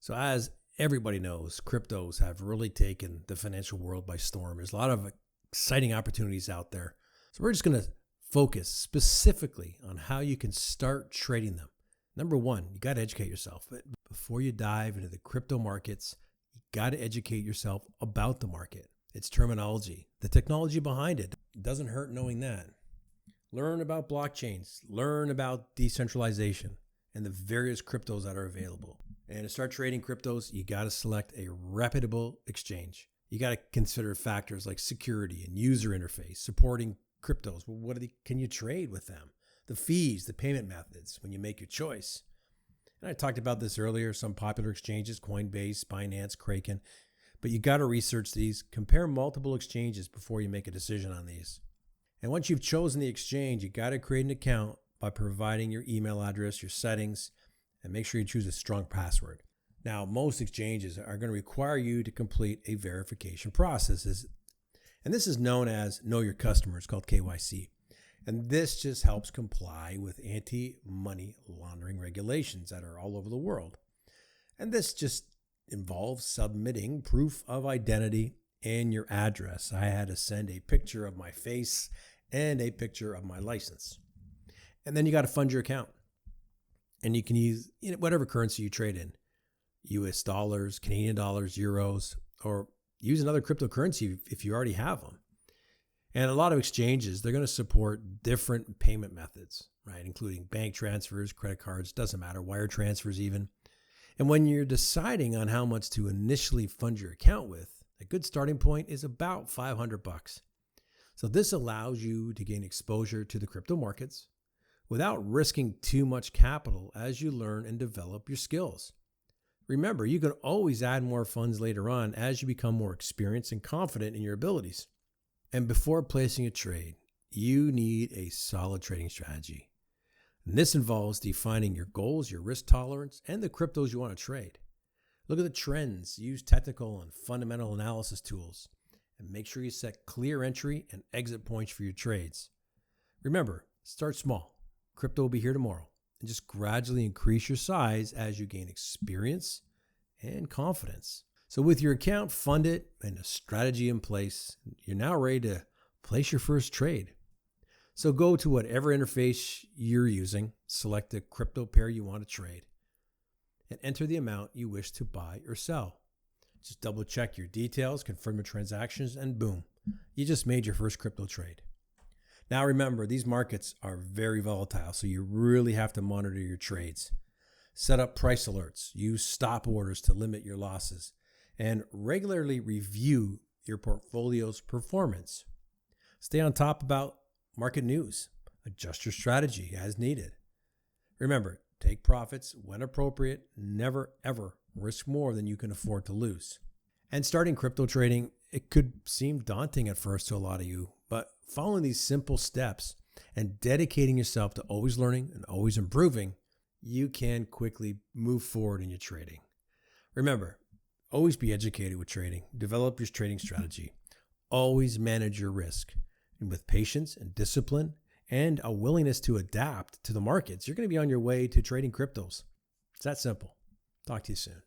So as everybody knows, cryptos have really taken the financial world by storm. There's a lot of exciting opportunities out there. So we're just going to focus specifically on how you can start trading them. Number one, you got to educate yourself. But before you dive into the crypto markets, you got to educate yourself about the market, its terminology, the technology behind it. It doesn't hurt knowing that. Learn about blockchains, learn about decentralization and the various cryptos that are available. And to start trading cryptos, you got to select a reputable exchange. You got to consider factors like security and user interface, supporting cryptos. Well, can you trade with them? The fees, the payment methods when you make your choice. And I talked about this earlier, some popular exchanges, Coinbase, Binance, Kraken. But you got to research these, compare multiple exchanges before you make a decision on these. And once you've chosen the exchange, you got to create an account by providing your email address, your settings, and make sure you choose a strong password. Now, most exchanges are going to require you to complete a verification process. And this is known as Know Your Customer. It's called KYC. And this just helps comply with anti-money laundering regulations that are all over the world. And this just involves submitting proof of identity and your address. I had to send a picture of my face and a picture of my license. And then you got to fund your account. And you can use whatever currency you trade in, US dollars, Canadian dollars, euros, or use another cryptocurrency if you already have them. And a lot of exchanges, they're going to support different payment methods, right? Including bank transfers, credit cards, doesn't matter, wire transfers even. And when you're deciding on how much to initially fund your account with, a good starting point is about $500. So this allows you to gain exposure to the crypto markets without risking too much capital as you learn and develop your skills. Remember, you can always add more funds later on as you become more experienced and confident in your abilities. And before placing a trade, you need a solid trading strategy. And this involves defining your goals, your risk tolerance, and the cryptos you want to trade. Look at the trends, use technical and fundamental analysis tools, and make sure you set clear entry and exit points for your trades. Remember, start small. Crypto will be here tomorrow, and just gradually increase your size as you gain experience and confidence. So with your account funded and a strategy in place, you're now ready to place your first trade. So go to whatever interface you're using, select the crypto pair you want to trade, and enter the amount you wish to buy or sell. Just double check your details, confirm your transactions, and boom, you just made your first crypto trade. Now remember, these markets are very volatile, so you really have to monitor your trades. Set up price alerts, use stop orders to limit your losses, and regularly review your portfolio's performance. Stay on top about market news. Adjust your strategy as needed. Remember, take profits when appropriate. Never, ever risk more than you can afford to lose. And starting crypto trading, it could seem daunting at first to a lot of you, but following these simple steps and dedicating yourself to always learning and always improving, you can quickly move forward in your trading. Remember, always be educated with trading. Develop your trading strategy. Always manage your risk. And with patience and discipline and a willingness to adapt to the markets, you're going to be on your way to trading cryptos. It's that simple. Talk to you soon.